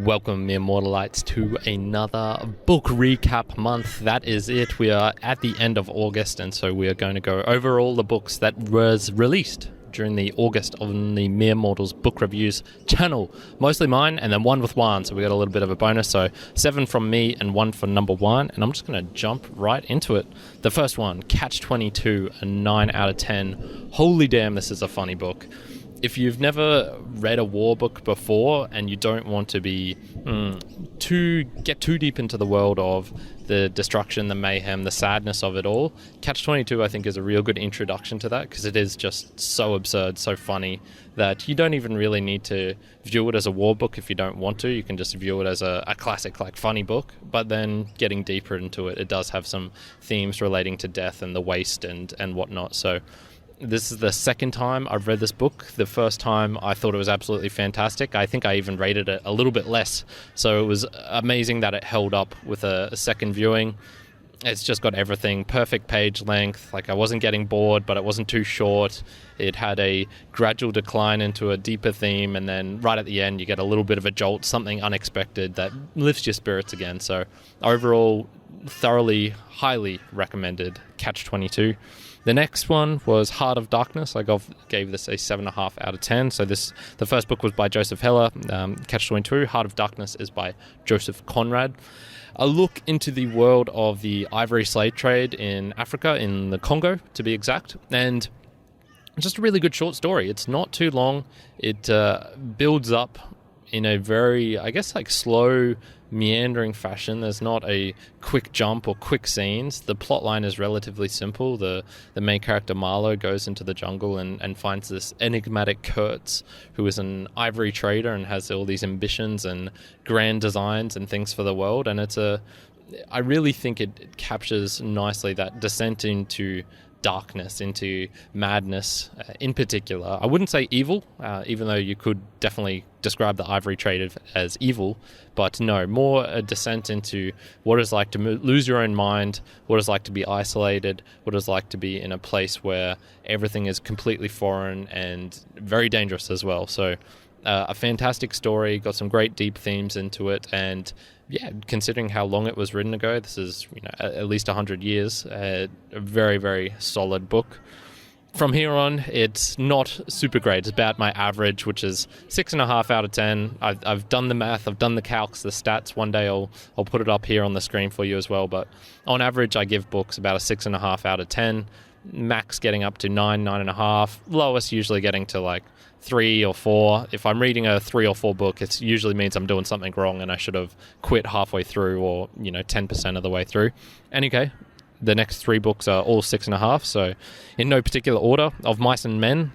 Welcome, mere mortalites, to another book recap month. That is it. We are at the end of August, and so we are going to go over all the books that was released during the August on the Mere Mortals Book Reviews channel. Mostly mine, and then one with Juan, so we got a little bit of a bonus. So 7 from me and 1 for number 1, and I'm just going to jump right into it. The first one, Catch-22, a 9 out of 10. Holy damn, this is a funny book. If you've never read a war book before and you don't want to be get too deep into the world of the destruction, the mayhem, the sadness of it all, Catch-22 I think is a real good introduction to that, because it is just so absurd, so funny, that you don't even really need to view it as a war book if you don't want to. You can just view it as a classic, like, funny book. But then getting deeper into it, it does have some themes relating to death and the waste and whatnot. So this is the second time I've read this book. The first time I thought it was absolutely fantastic. I think I even rated it a little bit less. So it was amazing that it held up with a second viewing. It's just got everything. Perfect page length. Like, I wasn't getting bored, but it wasn't too short. It had a gradual decline into a deeper theme, and then right at the end you get a little bit of a jolt, something unexpected that lifts your spirits again. So overall, thoroughly, highly recommended Catch-22. The next one was Heart of Darkness. I gave this a 7.5 out of 10. So the first book was by Joseph Heller. Catch-22, Heart of Darkness is by Joseph Conrad. A look into the world of the ivory slave trade in Africa, in the Congo to be exact. And just a really good short story. It's not too long. It builds up in a very, I guess, like, slow, meandering fashion. There's not a quick jump or quick scenes. The plot line is relatively simple. The main character, Marlowe, goes into the jungle and finds this enigmatic Kurtz, who is an ivory trader and has all these ambitions and grand designs and things for the world. And I really think it captures nicely that descent into darkness, into madness in particular. I wouldn't say evil, even though you could definitely describe the ivory trade as evil, but no, more a descent into what it's like to lose your own mind, what it's like to be isolated, what it's like to be in a place where everything is completely foreign and very dangerous as well. So a fantastic story, got some great deep themes into it, and yeah, considering how long it was written ago, this is, at least 100 years, a very, very solid book. From here on, it's not super great. It's about my average, which is 6.5 out of 10. I've done the math, I've done the calcs, the stats. One day I'll put it up here on the screen for you as well. But on average, I give books about a 6.5 out of 10. Max getting up to 9.5. Lowest usually getting to like 3 or 4. If I'm reading a 3 or 4 book, it usually means I'm doing something wrong and I should have quit halfway through, or 10% of the way through. Anyway, the next 3 books are all 6.5. So in no particular order: Of Mice and Men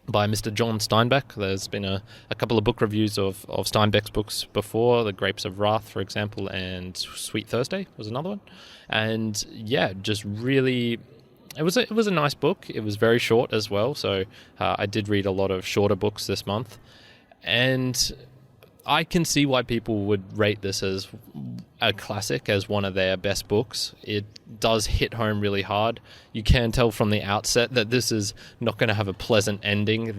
by Mr. John Steinbeck. There's been a couple of book reviews of Steinbeck's books before. The Grapes of Wrath, for example, and Sweet Thursday was another one. And yeah, just really, It was a nice book. It was very short as well, so I did read a lot of shorter books this month. And I can see why people would rate this as a classic, as one of their best books. It does hit home really hard. You can tell from the outset that this is not going to have a pleasant ending.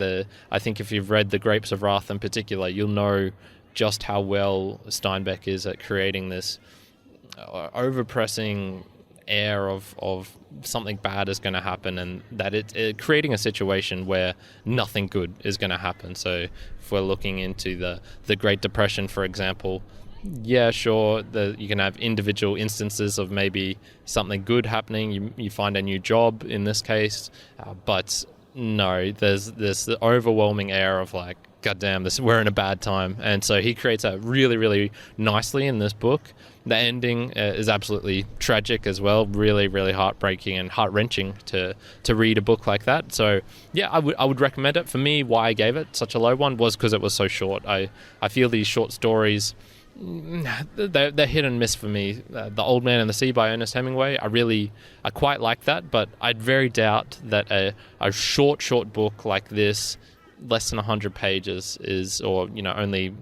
I think if you've read The Grapes of Wrath in particular, you'll know just how well Steinbeck is at creating this overpressing air of something bad is going to happen, and that it creating a situation where nothing good is going to happen. So if we're looking into the Great Depression, for example, yeah, sure, you can have individual instances of maybe something good happening. You find a new job in this case, but no, there's the overwhelming air of like, God damn, we're in a bad time. And so he creates that really, really nicely in this book. The ending is absolutely tragic as well, really, really heartbreaking and heart-wrenching to read a book like that. So yeah, I would recommend it. For me, why I gave it such a low one was because it was so short. I feel these short stories, they're hit and miss for me. The Old Man and the Sea by Ernest Hemingway, I quite like that, but I'd very doubt that a short book like this, less than 100 pages is, or only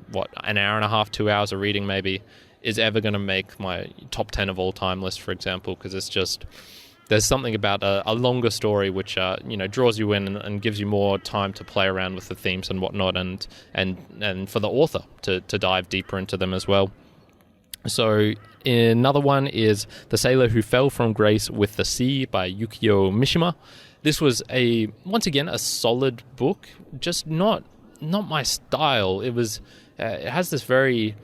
an hour and a half, 2 hours of reading maybe, is ever going to make my top 10 of all time list, for example, because it's just there's something about a longer story which draws you in and gives you more time to play around with the themes and whatnot, and for the author to dive deeper into them as well. So another one is The Sailor Who Fell from Grace with the Sea by Yukio Mishima. This was once again a solid book, just not my style. It has this very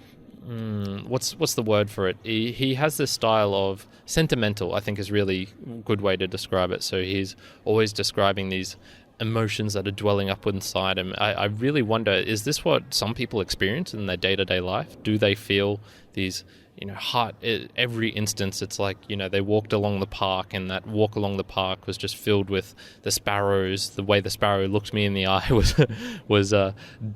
what's the word for it? He has this style of sentimental, I think is really a good way to describe it. So he's always describing these emotions that are dwelling up inside him. I really wonder, is this what some people experience in their day-to-day life? Do they feel these, heart, every instance? It's like, they walked along the park, and that walk along the park was just filled with the sparrows. The way the sparrow looked me in the eye was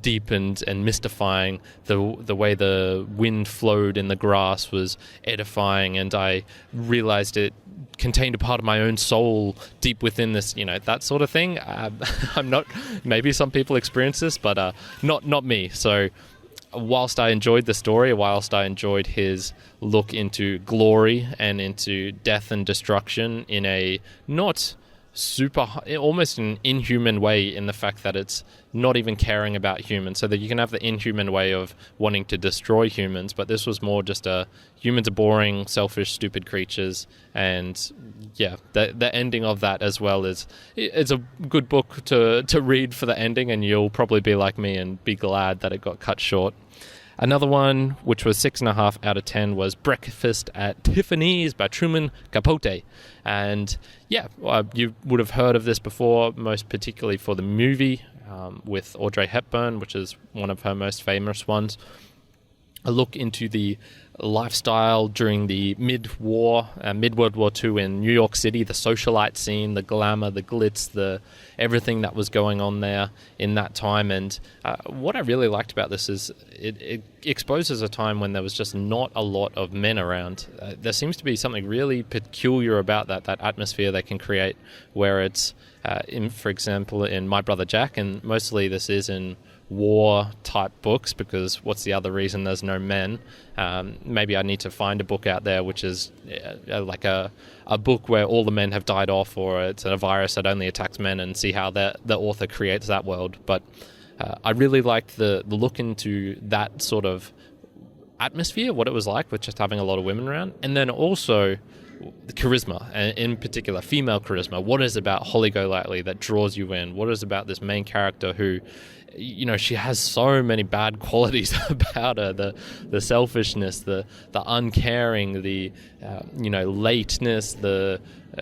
deep and mystifying. The way the wind flowed in the grass was edifying, and I realized it contained a part of my own soul deep within this, that sort of thing. I'm not, maybe some people experience this, but not me. So whilst I enjoyed the story, whilst I enjoyed his look into glory and into death and destruction in a not super, almost an inhuman way, in the fact that it's not even caring about humans, so that you can have the inhuman way of wanting to destroy humans, but this was more just humans are boring, selfish, stupid creatures. And yeah, the ending of that as well it's a good book to read for the ending, and you'll probably be like me and be glad that it got cut short. Another one, which was 6.5 out of 10, was Breakfast at Tiffany's by Truman Capote. And yeah, you would have heard of this before, most particularly for the movie with Audrey Hepburn, which is one of her most famous ones. A look into the lifestyle during the mid-World War II in New York City, the socialite scene, the glamour, the glitz, everything that was going on there in that time. And what I really liked about this is it exposes a time when there was just not a lot of men around. There seems to be something really peculiar about that atmosphere they can create, where it's, for example, in My Brother Jack, and mostly this is in war type books, because what's the other reason there's no men? Maybe I need to find a book out there which is like a book where all the men have died off, or it's a virus that only attacks men, and see how the author creates that world. But I really liked the look into that sort of atmosphere, what it was like with just having a lot of women around. And then also the charisma, and in particular female charisma. What is about Holly Golightly that draws you in? What is about this main character who, she has so many bad qualities about her, the selfishness, the uncaring, the lateness, the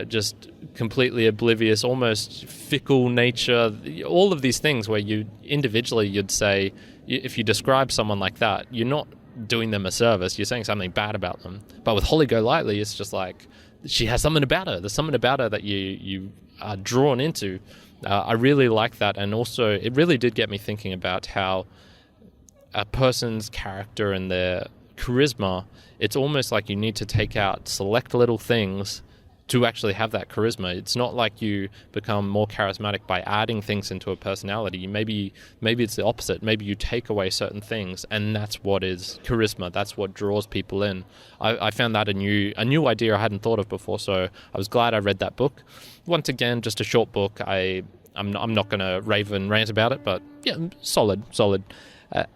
just completely oblivious, almost fickle nature, all of these things where you'd say, if you describe someone like that, you're not doing them a service, you're saying something bad about them. But with Holly Golightly, it's just like, she has something about her. There's something about her that you are drawn into. I really like that. And also, it really did get me thinking about how a person's character and their charisma, it's almost like you need to take out select little things to actually have that charisma. It's not like you become more charismatic by adding things into a personality. Maybe it's the opposite. Maybe you take away certain things, and that's what is charisma. That's what draws people in. I found that a new idea I hadn't thought of before, so I was glad I read that book. Once again, just a short book. I'm not going to rave and rant about it, but yeah, solid.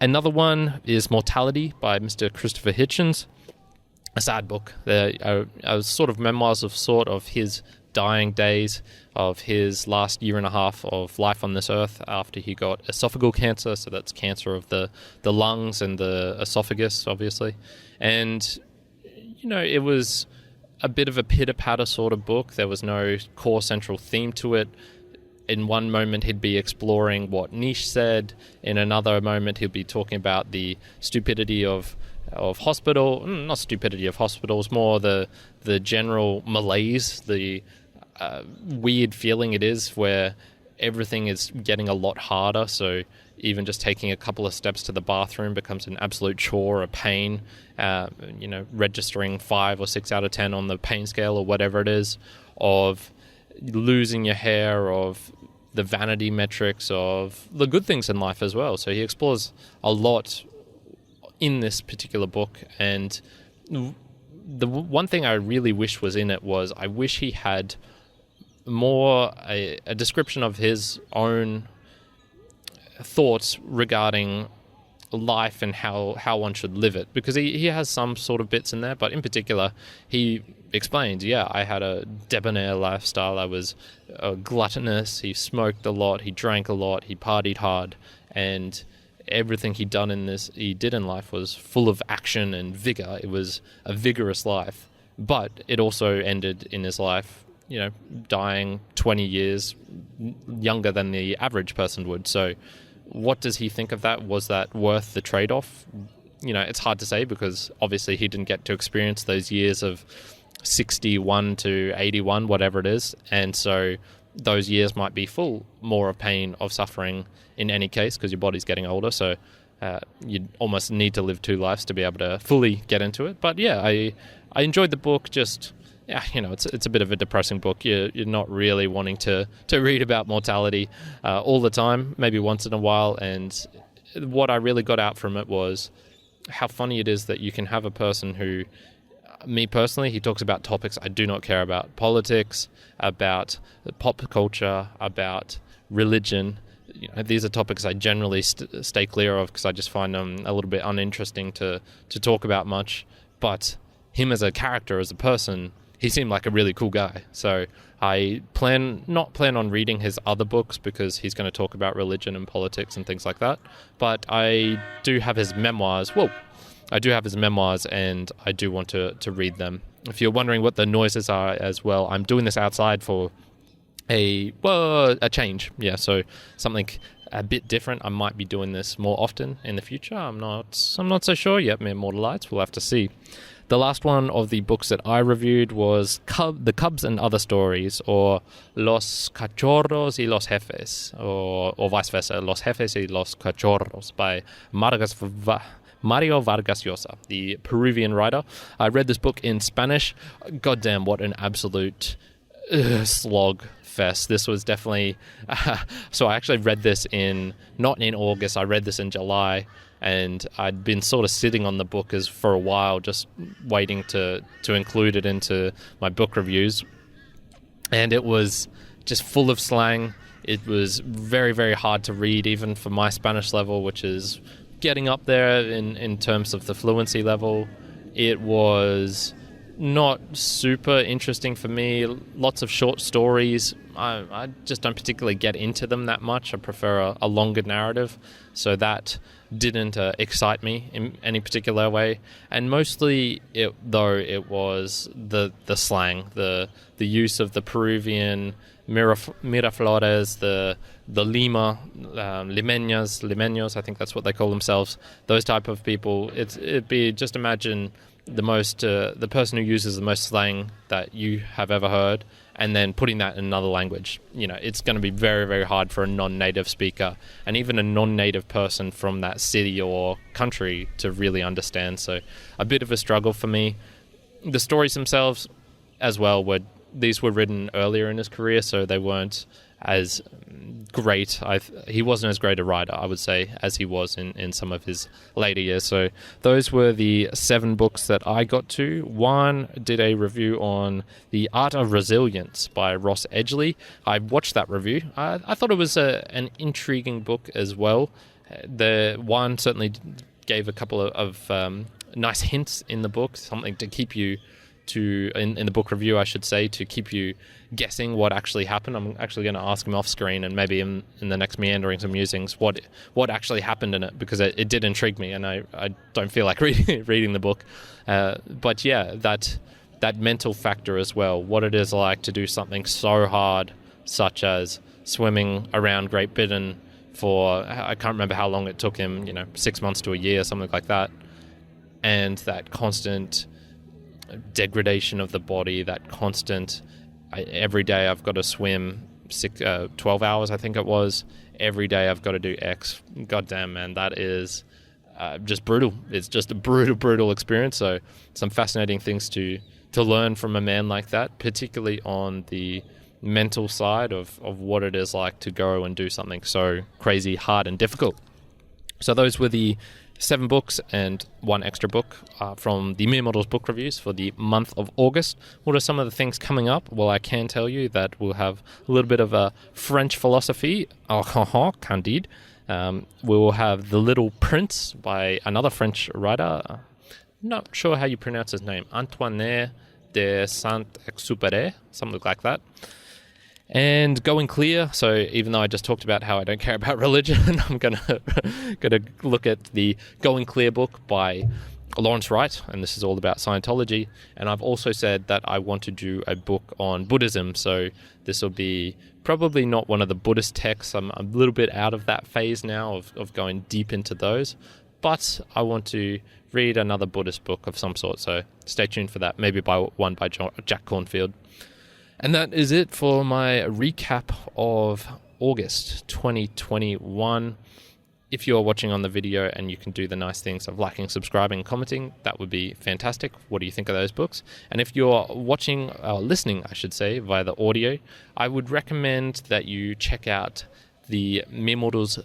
Another one is Mortality by Mr. Christopher Hitchens. A sad book. A sort of memoirs of his dying days, of his last year and a half of life on this earth after he got esophageal cancer. So that's cancer of the lungs and the esophagus, obviously. And, it was a bit of a pitter-patter sort of book. There was no core central theme to it. In one moment, he'd be exploring what Nietzsche said. In another moment, he'd be talking about the stupidity of not stupidity of hospitals, more the general malaise, the weird feeling it is where everything is getting a lot harder. So even just taking a couple of steps to the bathroom becomes an absolute chore, a pain, registering 5 or 6 out of 10 on the pain scale or whatever it is, of losing your hair, of the vanity metrics, of the good things in life as well. So he explores a lot in this particular book, and the one thing I really wish was in it was I wish he had more a description of his own thoughts regarding life and how one should live it, because he has some sort of bits in there, but in particular he explains, I had a debonair lifestyle. I was gluttonous. He smoked a lot, he drank a lot, he partied hard, and everything he did in life was full of action and vigor. It was a vigorous life, but it also ended in his life, dying 20 years younger than the average person would. So what does he think of that? Was that worth the trade-off? It's hard to say, because obviously he didn't get to experience those years of 61 to 81, whatever it is. And so those years might be full more of pain, of suffering in any case, because your body's getting older. So you almost need to live two lives to be able to fully get into it. But I enjoyed the book. Just it's a bit of a depressing book. You're not really wanting to read about mortality all the time, maybe once in a while. And what I really got out from it was how funny it is that you can have a person who, me personally, he talks about topics I do not care about: politics, about pop culture, about religion. These are topics I generally stay clear of, because I just find them a little bit uninteresting to talk about much. But him as a character, as a person, he seemed like a really cool guy. So I not plan on reading his other books, because he's going to talk about religion and politics and things like that. But I do have his memoirs. And I do want to read them. If you're wondering what the noises are as well, I'm doing this outside for a change. So something a bit different. I might be doing this more often in the future. I'm not so sure yet. Mortal Lights, we'll have to see. The last one of the books that I reviewed was The Cubs and Other Stories, or Los Cachorros y los Jefes, or vice versa, Los Jefes y los Cachorros, by Mario Vargas Llosa, the Peruvian writer. I read this book in Spanish. Goddamn, what an absolute slog fest. This was definitely... so I actually read this not in August, I read this in July. And I'd been sort of sitting on the book for a while, just waiting to include it into my book reviews. And it was just full of slang. It was very, very hard to read, even for my Spanish level, which is getting up there in terms of the fluency level. It was not super interesting for me. Lots of short stories. I just don't particularly get into them that much. I prefer a longer narrative. So that didn't excite me in any particular way. And mostly it was the slang, the use of the Peruvian Miraflores, the Lima, limeños, I think that's what they call themselves, those type of people. It'd be, just imagine the person who uses the most slang that you have ever heard, and then putting that in another language. It's going to be very, very hard for a non-native speaker, and even a non-native person from that city or country, to really understand. So a bit of a struggle for me. The stories themselves as well were written earlier in his career, so they weren't as great. He wasn't as great a writer, I would say, as he was in some of his later years. So those were the 7 books that I got to. Juan did a review on The Art of Resilience by Ross Edgley. I watched that review. I thought it was an intriguing book as well. The Juan certainly gave a couple of nice hints in the book, something to keep you in the book review, I should say, to keep you guessing what actually happened. I'm actually going to ask him off screen, and maybe in the next Meanderings and Musings, what actually happened in it, because it did intrigue me, and I don't feel like reading the book. But yeah, that mental factor as well, what it is like to do something so hard, such as swimming around Great Britain for, I can't remember how long it took him, 6 months to a year, something like that. And that constant degradation of the body, that constant, every day I've got to swim 12 hours, I think it was. Every day I've got to do X. Goddamn, man, that is just brutal. It's just a brutal experience. So some fascinating things to learn from a man like that, particularly on the mental side of what it is like to go and do something so crazy, hard, and difficult. So those were the 7 books and 1 extra book from the Mere Models book reviews for the month of August. What are some of the things coming up? Well, I can tell you that we'll have a little bit of a French philosophy, Candide. We will have The Little Prince by another French writer. Not sure how you pronounce his name. Antoine de Saint-Exupéry, something like that. And Going Clear. So even though I just talked about how I don't care about religion, I'm gonna look at the Going Clear book by Lawrence Wright, and this is all about Scientology. And I've also said that I want to do a book on Buddhism, so this will be probably not one of the Buddhist texts. I'm a little bit out of that phase now of going deep into those, but I want to read another Buddhist book of some sort, so stay tuned for that, maybe one by Jack Cornfield. And that is it for my recap of August 2021. If you're watching on the video and you can do the nice things of liking, subscribing, commenting, that would be fantastic. What do you think of those books? And if you're watching, listening, I should say, via the audio, I would recommend that you check out the Mere Models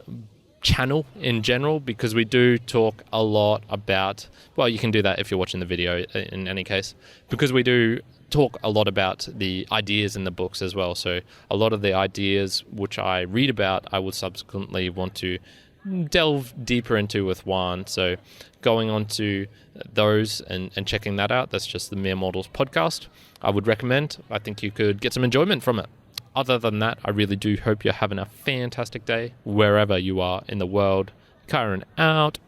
channel in general, because we do talk a lot about, well, you can do that if you're watching the video in any case, because we do talk a lot about the ideas in the books as well. So a lot of the ideas which I read about, I will subsequently want to delve deeper into with Juan. So going on to those and checking that out, that's just the Mere Models podcast. I would recommend. I think you could get some enjoyment from it. Other than that, I really do hope you're having a fantastic day wherever you are in the world. Kyrin out.